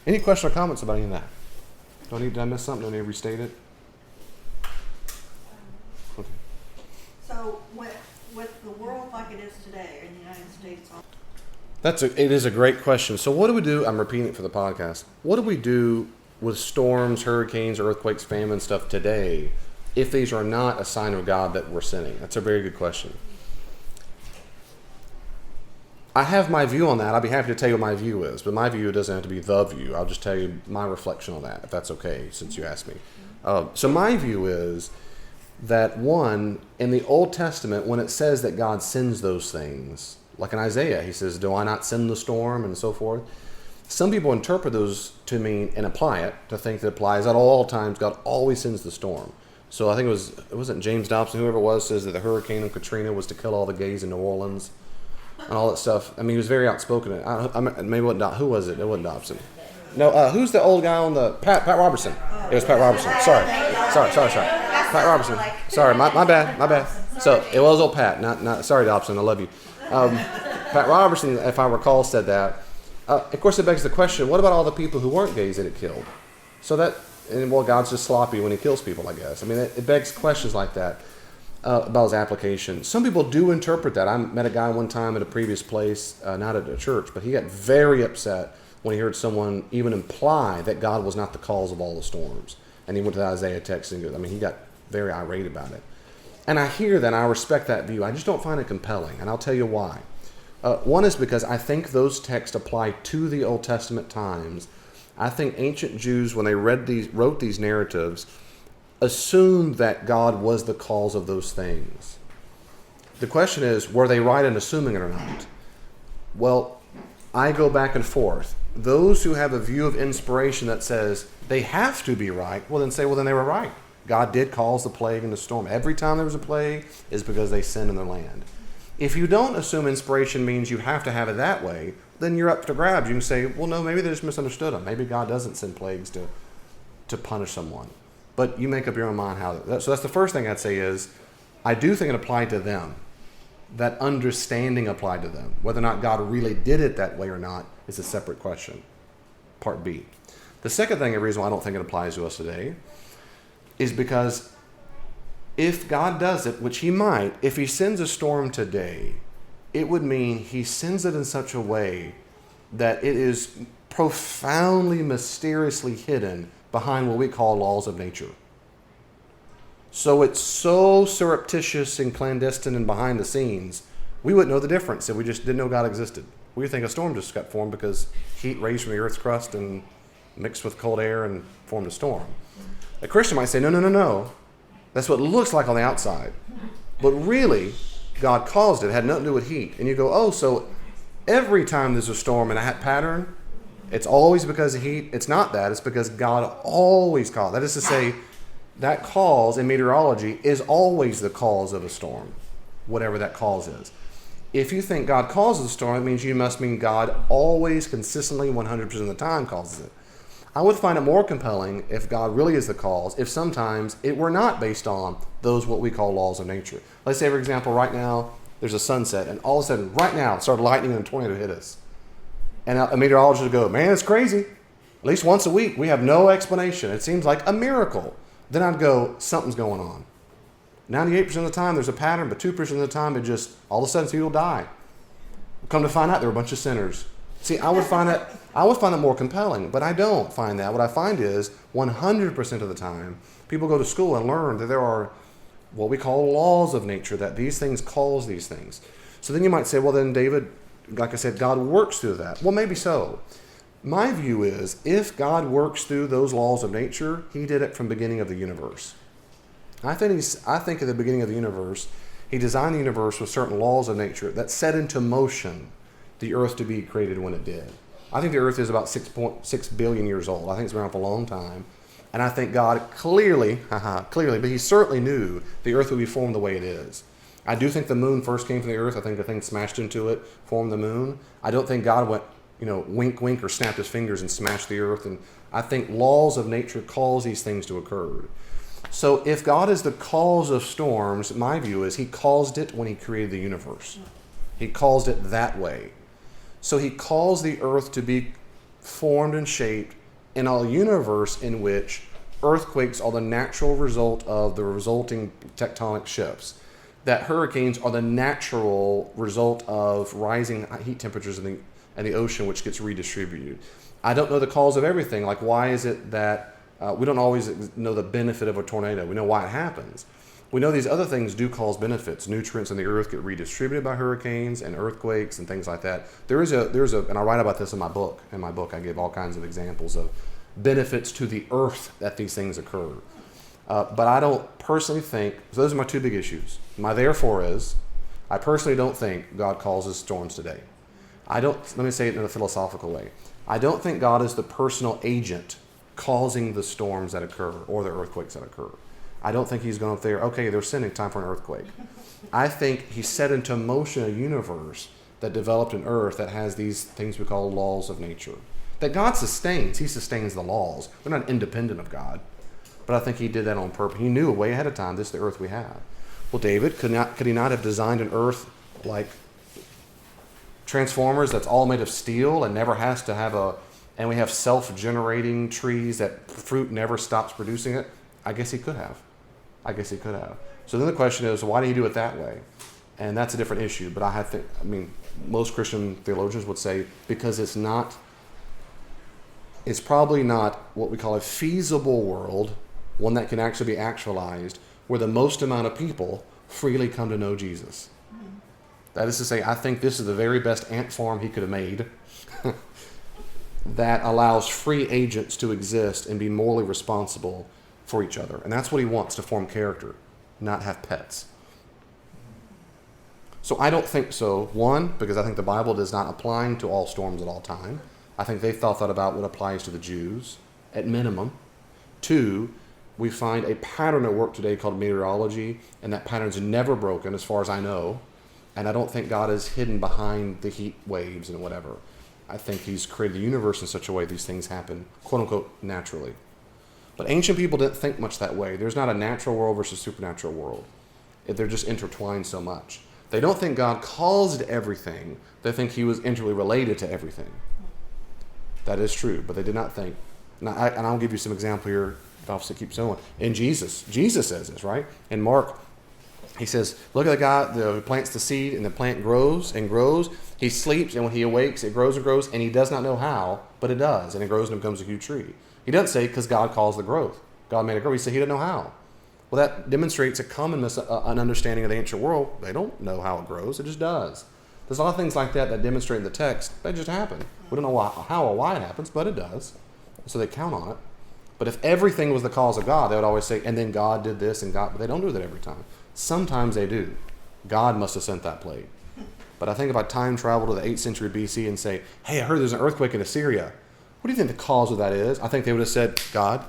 Any questions or comments about any of that? Did I miss something? Do I need to restate it? Okay. So with the world like it is today in the United States, It is a great question. So what do we do? I'm repeating it for the podcast. What do we do with storms, hurricanes, earthquakes, famine stuff today if these are not a sign of God that we're sinning? That's a very good question. I have my view on that. I'll be happy to tell you what my view is, but my view doesn't have to be the view. I'll just tell you my reflection on that, if that's okay, since you asked me. So my view is that, one, in the Old Testament, when it says that God sends those things, like in Isaiah, he says, do I not send the storm, and so forth. Some people interpret those to mean, and apply it, to think that it applies at all times, God always sends the storm. So I think it wasn't James Dobson, whoever it was, says that the hurricane of Katrina was to kill all the gays in New Orleans. And all that stuff. I mean, he was very outspoken. Maybe it wasn't who was it? It wasn't Dobson. No, who's the old guy on the Pat Robertson? It was Pat Robertson. Sorry. Pat Robertson. Sorry, my bad. So it was old Pat. Not. Sorry, Dobson. I love you. Pat Robertson, if I recall, said that. Of course, it begs the question: what about all the people who weren't gays that it killed? So God's just sloppy when He kills people, I guess. I mean, it begs questions like that. About his application. Some people do interpret that. I met a guy one time at a previous place, not at a church, but he got very upset when he heard someone even imply that God was not the cause of all the storms. And he went to the Isaiah text and he got very irate about it. And I hear that, and I respect that view. I just don't find it compelling, and I'll tell you why. One is because I think those texts apply to the Old Testament times. I think ancient Jews, when they wrote these narratives, assumed that God was the cause of those things. The question is, were they right in assuming it or not? Well, I go back and forth. Those who have a view of inspiration that says they have to be right, then they were right. God did cause the plague and the storm. Every time there was a plague is because they sinned in their land. If you don't assume inspiration means you have to have it that way, then you're up to grabs. You can say, well, no, maybe they just misunderstood him. Maybe God doesn't send plagues to punish someone. But you make up your own mind how. So that's the first thing I'd say is, I do think it applied to them. That understanding applied to them. Whether or not God really did it that way or not is a separate question. Part B. The second thing, the reason why I don't think it applies to us today, is because if God does it, which He might, if He sends a storm today, it would mean He sends it in such a way that it is profoundly, mysteriously hidden behind what we call laws of nature. So it's so surreptitious and clandestine and behind the scenes, we wouldn't know the difference if we just didn't know God existed. We would think a storm just got formed because heat raised from the earth's crust and mixed with cold air and formed a storm. A Christian might say, no. That's what it looks like on the outside. But really, God caused it. It had nothing to do with heat. And you go, so every time there's a storm in a pattern, it's always because of heat. It's not that. It's because God always caused. That is to say, that cause in meteorology is always the cause of a storm, whatever that cause is. If you think God causes a storm, it means you must mean God always, consistently, 100% of the time causes it. I would find it more compelling if God really is the cause, if sometimes it were not based on those what we call laws of nature. Let's say, for example, right now, there's a sunset, and all of a sudden, right now, it started lightning and a tornado hit us. And a meteorologist would go, man, it's crazy. At least once a week, we have no explanation. It seems like a miracle. Then I'd go, something's going on. 98% of the time, there's a pattern, but 2% of the time, it just, all of a sudden, people die. Come to find out, they're a bunch of sinners. See, I would find that more compelling, but I don't find that. What I find is 100% of the time, people go to school and learn that there are what we call laws of nature, that these things cause these things. So then you might say, well, then David, like I said, God works through that. Well, maybe so. My view is, if God works through those laws of nature, He did it from the beginning of the universe. I think at the beginning of the universe, He designed the universe with certain laws of nature that set into motion the earth to be created when it did. I think the earth is about 6.6 billion years old. I think it's been around for a long time. And I think God clearly, but He certainly knew the earth would be formed the way it is. I do think the moon first came from the earth. I think the thing smashed into it, formed the moon. I don't think God went, wink, wink, or snapped His fingers and smashed the earth. And I think laws of nature cause these things to occur. So if God is the cause of storms, my view is He caused it when He created the universe. He caused it that way. So He caused the earth to be formed and shaped in a universe in which earthquakes are the natural result of the resulting tectonic shifts, that hurricanes are the natural result of rising heat temperatures in the ocean, which gets redistributed. I don't know the cause of everything. Like, why is it that we don't always know the benefit of a tornado? We know why it happens. We know these other things do cause benefits. Nutrients in the earth get redistributed by hurricanes and earthquakes and things like that. There's a, and I write about this in my book. In my book, I give all kinds of examples of benefits to the earth that these things occur. But I don't personally think, so those are my two big issues. My therefore is, I personally don't think God causes storms today. Let me say it in a philosophical way. I don't think God is the personal agent causing the storms that occur or the earthquakes that occur. I don't think he's going up there, okay, they're sending time for an earthquake. I think he set into motion a universe that developed an earth that has these things we call laws of nature. That God sustains. He sustains the laws. They're not independent of God. But I think he did that on purpose. He knew way ahead of time, this is the earth we have. Well, David, could he not have designed an earth like Transformers that's all made of steel and never has to have and we have self-generating trees that fruit never stops producing it? I guess he could have. So then the question is, why did he do it that way? And that's a different issue. But most Christian theologians would say because it's probably not what we call a feasible world, one that can actually be actualized, where the most amount of people freely come to know Jesus. That is to say, I think this is the very best ant farm he could have made that allows free agents to exist and be morally responsible for each other. And that's what he wants, to form character, not have pets. So I don't think so. One, because I think the Bible does not apply to all storms at all time. I think they thought that about what applies to the Jews, at minimum. Two, we find a pattern at work today called meteorology, and that pattern's never broken as far as I know. And I don't think God is hidden behind the heat waves and whatever. I think he's created the universe in such a way these things happen, quote unquote, naturally. But ancient people didn't think much that way. There's not a natural world versus supernatural world. They're just intertwined so much. They don't think God caused everything. They think he was intimately related to everything. That is true, but they did not think. And I'll give you some example here. The opposite keeps going. In Jesus says this, right? In Mark, he says, look at the guy who plants the seed, and the plant grows and grows. He sleeps, and when he awakes, it grows and grows, and he does not know how, but it does, and it grows and becomes a huge tree. He doesn't say because God caused the growth. God made it grow. He said he didn't know how. Well, that demonstrates a common an understanding of the ancient world. They don't know how it grows. It just does. There's a lot of things like that demonstrate in the text. They just happen. We don't know how or why it happens, but it does. So they count on it. But if everything was the cause of God, they would always say, and then God did this, and God, but they don't do that every time. Sometimes they do. God must have sent that plague. But I think if I time travel to the 8th century BC and say, hey, I heard there's an earthquake in Assyria. What do you think the cause of that is? I think they would have said, God.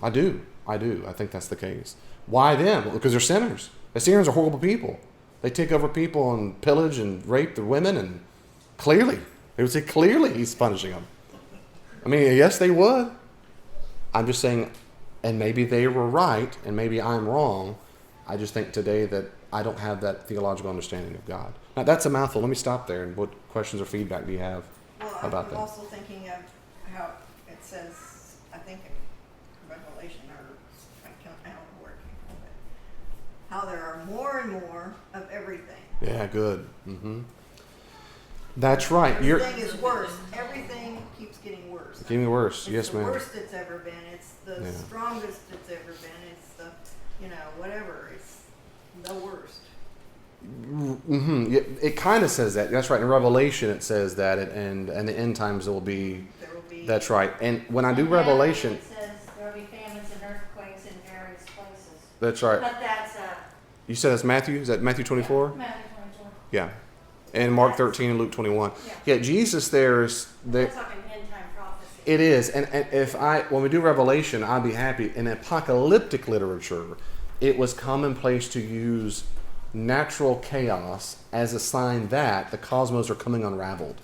I do. I think that's the case. Why them? Well, because they're sinners. The Assyrians are horrible people. They take over people and pillage and rape the women, and clearly, they would say clearly he's punishing them. I mean, yes, they would. I'm just saying, and maybe they were right, and maybe I'm wrong. I just think today that I don't have that theological understanding of God. Now, that's a mouthful. Let me stop there. And what questions or feedback do you have about that? I'm also thinking of how it says, I think in Revelation, or I don't know where it came from, but how there are more and more of everything. Yeah, good. Mm-hmm. That's right. Everything is worse. Everything keeps getting worse. It's getting worse. Yes, ma'am. It's the worst it's ever been. It's the strongest it's ever been. It's the, whatever. It's the worst. Mm-hmm. It kind of says that. That's right. In Revelation, it says that, and the end times there will be. That's right. And when I do Revelation, it says there will be famines and earthquakes in various places. That's right. But that's You said that's Matthew. Is that Matthew 24? Matthew 24. Yeah. And Mark 13 and Luke 21. Yeah. Jesus there's That's like an end time prophecy. It is, and when we do Revelation, I'd be happy. In apocalyptic literature, it was commonplace to use natural chaos as a sign that the cosmos are coming unraveled.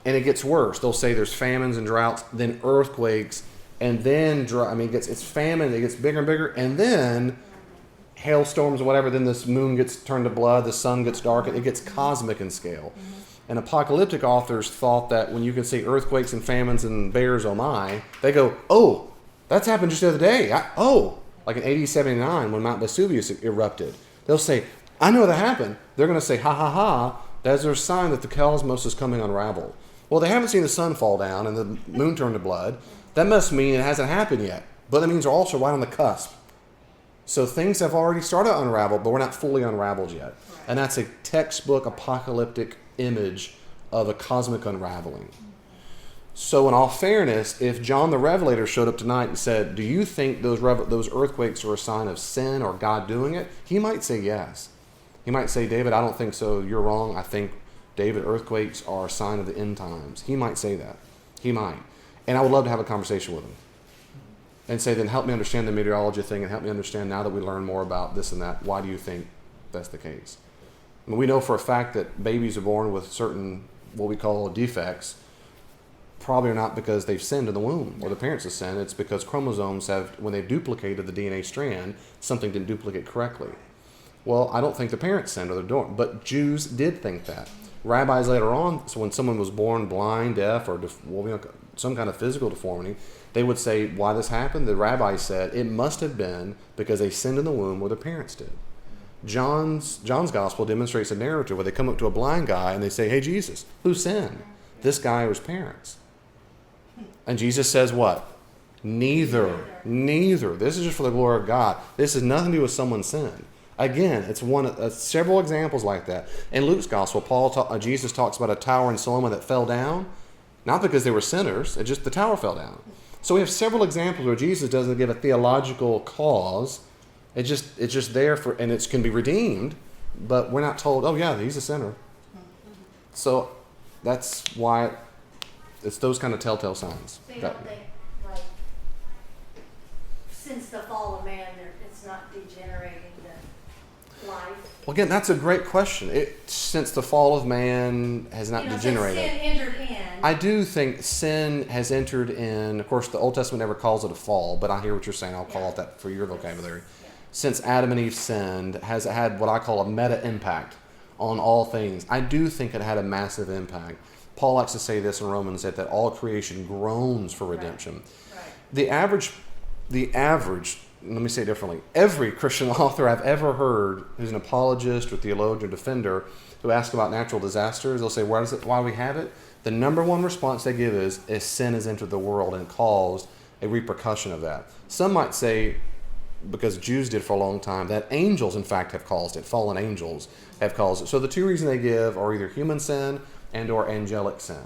And it gets worse. They'll say there's famines and droughts, then earthquakes, and then it's famine. It gets bigger and bigger, and then hailstorms or whatever. Then this moon gets turned to blood, the sun gets darkened. It gets cosmic in scale. And apocalyptic authors thought that when you can see earthquakes and famines and bears, oh my, they go, oh, that's happened just the other day. Like in AD 79 when Mount Vesuvius erupted. They'll say, I know that happened. They're going to say, ha ha ha, that's their sign that the cosmos is coming unraveled. Well, they haven't seen the sun fall down and the moon turn to blood. That must mean it hasn't happened yet. But that means we're also right on the cusp. So things have already started to unravel, but we're not fully unraveled yet. Right. And that's a textbook apocalyptic image of a cosmic unraveling. So in all fairness, if John the Revelator showed up tonight and said, do you think those earthquakes are a sign of sin or God doing it? He might say yes. He might say, David, I don't think so. You're wrong. I think, David, earthquakes are a sign of the end times. He might say that. He might. And I would love to have a conversation with him and say, then help me understand the meteorology thing and help me understand now that we learn more about this and that, why do you think that's the case? I mean, we know for a fact that babies are born with certain, what we call defects, probably are not because they've sinned in the womb or the parents have sinned. It's because chromosomes have, when they've duplicated the DNA strand, something didn't duplicate correctly. Well, I don't think the parents sinned or they're doing, but Jews did think that. Rabbis later on, so when someone was born blind, deaf, or some kind of physical deformity, they would say, why this happened? The rabbi said, it must have been because they sinned in the womb or their parents did. John's gospel demonstrates a narrative where they come up to a blind guy and they say, hey, Jesus, who sinned? This guy or his parents? And Jesus says what? Neither. This is just for the glory of God. This has nothing to do with someone's sin. Again, it's one of several examples like that. In Luke's gospel, Jesus talks about a tower in Solomon that fell down, not because they were sinners, it just the tower fell down. So we have several examples where Jesus doesn't give a theological cause. It's just there for, and it can be redeemed, but we're not told, oh yeah, he's a sinner. So that's why it's those kind of telltale signs. So you don't think, like, since the fall of man, it's not degenerating the life? Well, again, that's a great question. Since the fall of man has not degenerated. Since sin entered in. I do think sin has entered in. Of course, the Old Testament never calls it a fall, but I hear what you're saying. I'll call it that for your vocabulary. Yeah. Since Adam and Eve sinned, has had what I call a meta impact on all things. I do think it had a massive impact. Paul likes to say this in Romans that all creation groans for redemption. Right. The average, let me say it differently. Every Christian author I've ever heard who's an apologist or theologian or defender who asks about natural disasters, they'll say, why do we have it? The number one response they give is sin has entered the world and caused a repercussion of that. Some might say, because Jews did for a long time, that angels, in fact, have caused it. Fallen angels have caused it. So the two reasons they give are either human sin and or angelic sin.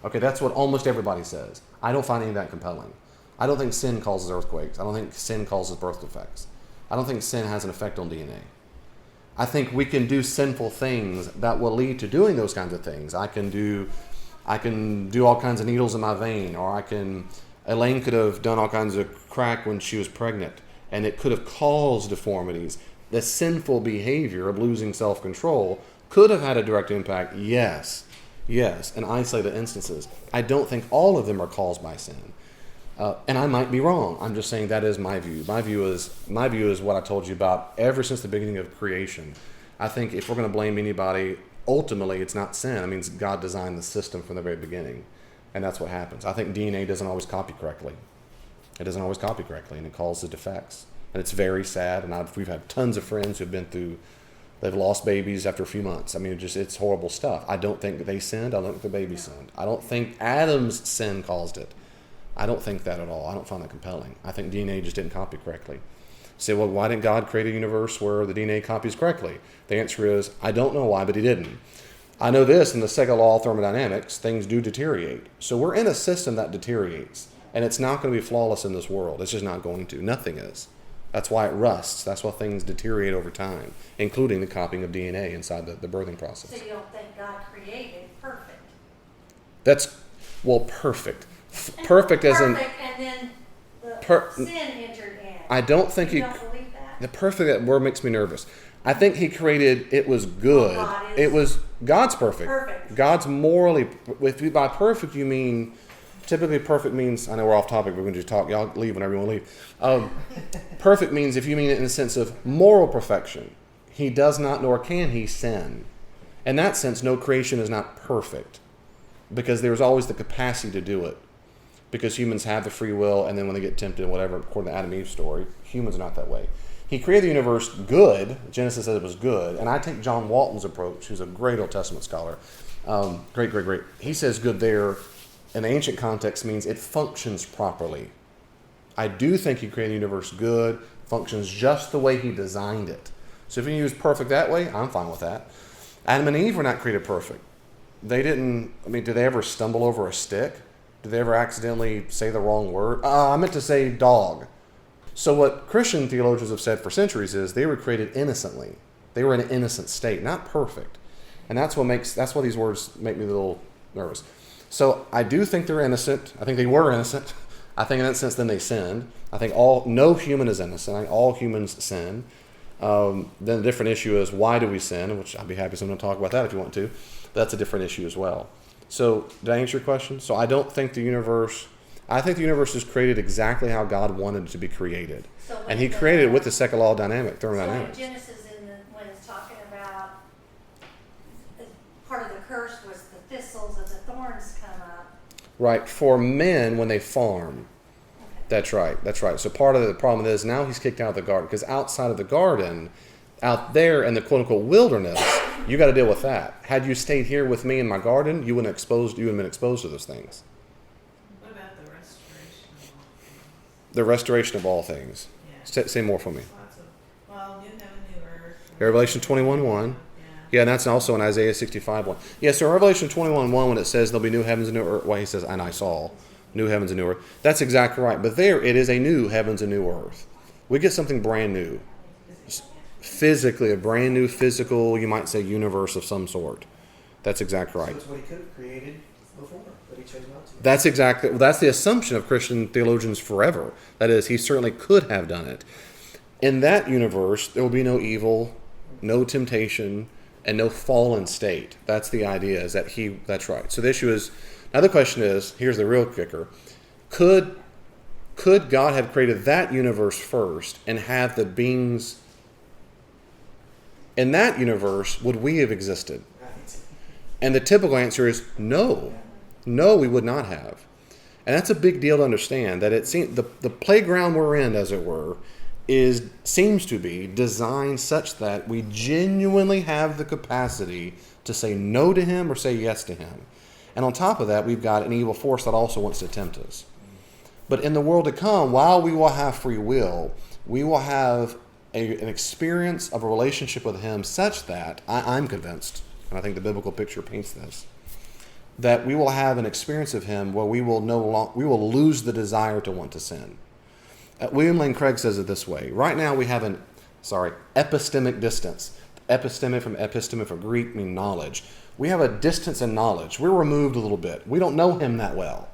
Okay, that's what almost everybody says. I don't find any of that compelling. I don't think sin causes earthquakes. I don't think sin causes birth defects. I don't think sin has an effect on DNA. I think we can do sinful things that will lead to doing those kinds of things. I can do all kinds of needles in my vein, or Elaine could have done all kinds of crack when she was pregnant, and it could have caused deformities. The sinful behavior of losing self-control could have had a direct impact, yes, in isolated instances. I don't think all of them are caused by sin. And I might be wrong. I'm just saying that is my view. My view is what I told you about ever since the beginning of creation. I think if we're going to blame anybody, ultimately it's not sin. I mean, God designed the system from the very beginning, and that's what happens. I think DNA doesn't always copy correctly. It doesn't always copy correctly, and it causes defects. And it's very sad, and we've had tons of friends who've been through, they've lost babies after a few months. I mean, it's horrible stuff. I don't think they sinned. I don't think the baby sinned. I don't think Adam's sin caused it. I don't think that at all. I don't find that compelling. I think DNA just didn't copy correctly. Say, well, why didn't God create a universe where the DNA copies correctly? The answer is, I don't know why, but he didn't. I know this, in the second law of thermodynamics, things do deteriorate. So we're in a system that deteriorates, and it's not going to be flawless in this world. It's just not going to. Nothing is. That's why it rusts. That's why things deteriorate over time, including the copying of DNA inside the birthing process. So you don't think God created perfect? That's, well, perfect. Perfect as in... Perfect, and then sin entered in. I don't think you don't believe that? The perfect, that word makes me nervous. I think he created, it was good. God's perfect. Perfect. God's morally, by perfect you mean, typically perfect means, I know we're off topic, we're going to just talk, y'all leave whenever you want to leave. Perfect means, if you mean it in the sense of moral perfection, he does not nor can he sin. In that sense, no creation is not perfect because there's always the capacity to do it. Because humans have the free will, and then when they get tempted and whatever, according to Adam and Eve's story, humans are not that way. He created the universe good. Genesis says it was good. And I take John Walton's approach, who's a great Old Testament scholar. Great. He says good there, in the ancient context, means it functions properly. I do think he created the universe good, functions just the way he designed it. So if you use perfect that way, I'm fine with that. Adam and Eve were not created perfect. They didn't, did they ever stumble over a stick? Did they ever accidentally say the wrong word? I meant to say dog. So what Christian theologians have said for centuries is they were created innocently. They were in an innocent state, not perfect. And that's why these words make me a little nervous. So I do think they're innocent. I think they were innocent. I think in that sense then they sinned. I think no human is innocent. I think all humans sin. Then the different issue is why do we sin, which I'd be happy someone to talk about that if you want to. But that's a different issue as well. So did I answer your question? So I think the universe is created exactly how God wanted it to be created. So And he created it with the second law of thermodynamics. So in Genesis, when it's talking about part of the curse was the thistles and the thorns come up. Right, for men when they farm. Okay. That's right. So part of the problem is now he's kicked out of the garden because outside of the garden, out there in the quote-unquote wilderness, you got to deal with that. Had you stayed here with me in my garden, you wouldn't have been exposed to those things. What about the restoration of all things? The restoration of all things. Yeah. Say more for me. Lots of, new heaven, new earth. Revelation 21:1. Yeah, and that's also in Isaiah 65:1. Yeah, so Revelation 21:1, when it says there'll be new heavens and new earth, he says, and I saw new heavens and new earth. That's exactly right. But there, it is a new heavens and new earth. We get something brand new. Physically, a brand new physical, you might say, universe of some sort. That's exactly right. So it's what he could have created before, but he chose not to. That's the assumption of Christian theologians forever. That is, he certainly could have done it. In that universe, there will be no evil, no temptation, and no fallen state. That's the idea, that's right. So the issue is, now the question is, here's the real kicker. Could God have created that universe first and have the beings in that universe, would we have existed? Right. And the typical answer is no. No, we would not have. And that's a big deal to understand, that it seems the playground we're in, as it were, seems to be designed such that we genuinely have the capacity to say no to him or say yes to him. And on top of that, we've got an evil force that also wants to tempt us. But in the world to come, while we will have free will, we will have an experience of a relationship with him such that, I'm convinced, and I think the biblical picture paints this, that we will have an experience of him where we will lose the desire to want to sin. William Lane Craig says it this way. Right now we have epistemic distance. Epistemic from episteme for Greek mean knowledge. We have a distance in knowledge. We're removed a little bit. We don't know him that well.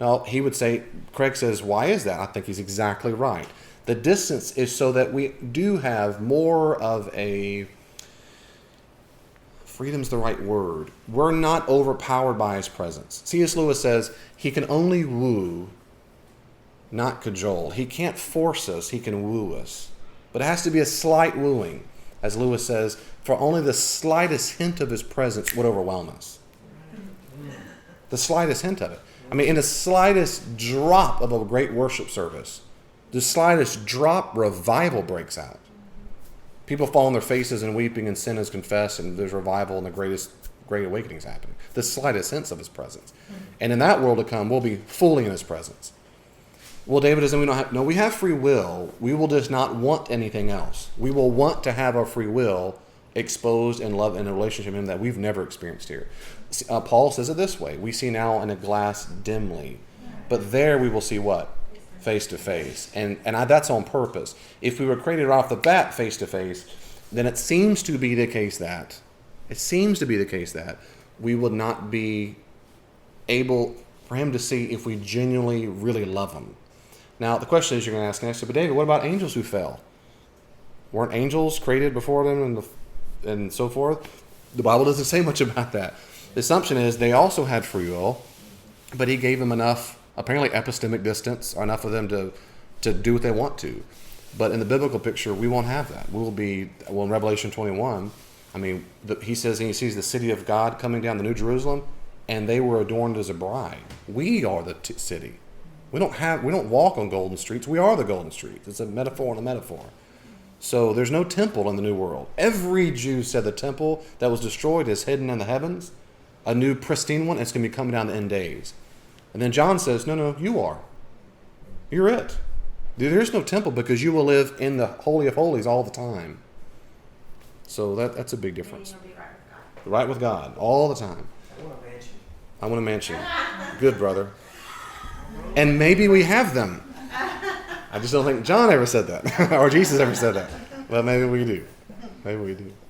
Now, Craig says, why is that? I think he's exactly right. The distance is so that we do have more of a, freedom's the right word. We're not overpowered by his presence. C.S. Lewis says he can only woo, not cajole. He can't force us, he can woo us. But it has to be a slight wooing. As Lewis says, for only the slightest hint of his presence would overwhelm us. The slightest hint of it. In the slightest drop of a great worship service, the slightest drop, revival breaks out. People fall on their faces and weeping, and sin is confessed, and there's revival, and the great awakenings happening. The slightest sense of his presence. And in that world to come, we'll be fully in his presence. Well, David doesn't. We have free will. We will just not want anything else. We will want to have our free will exposed and love in a relationship with him that we've never experienced here. Paul says it this way: we see now in a glass dimly, but there we will see what? Face to face. And that's on purpose. If we were created right off the bat face to face, then it seems to be the case that we would not be able for him to see if we genuinely really love him. Now, the question is, you're going to ask next, but David, what about angels who fell? Weren't angels created before them and so forth? The Bible doesn't say much about that. The assumption is they also had free will, but he gave them enough, apparently epistemic distance, or enough of them to do what they want to. But in the biblical picture, we won't have that. In Revelation 21, I mean, he says he sees the city of God coming down, the New Jerusalem, and they were adorned as a bride. We are the city. We don't walk on golden streets. We are the golden streets. It's a metaphor and a metaphor. So there's no temple in the new world. Every Jew said the temple that was destroyed is hidden in the heavens. A new pristine one, it's going to be coming down the end days. And then John says, no, you are. You're it. There's no temple because you will live in the Holy of Holies all the time. So that's a big Then difference. you'll be right with God. Right with God all the time. I want a mansion. I want a mansion. Good, brother. And maybe we have them. I just don't think John ever said that or Jesus ever said that. But maybe we do. Maybe we do.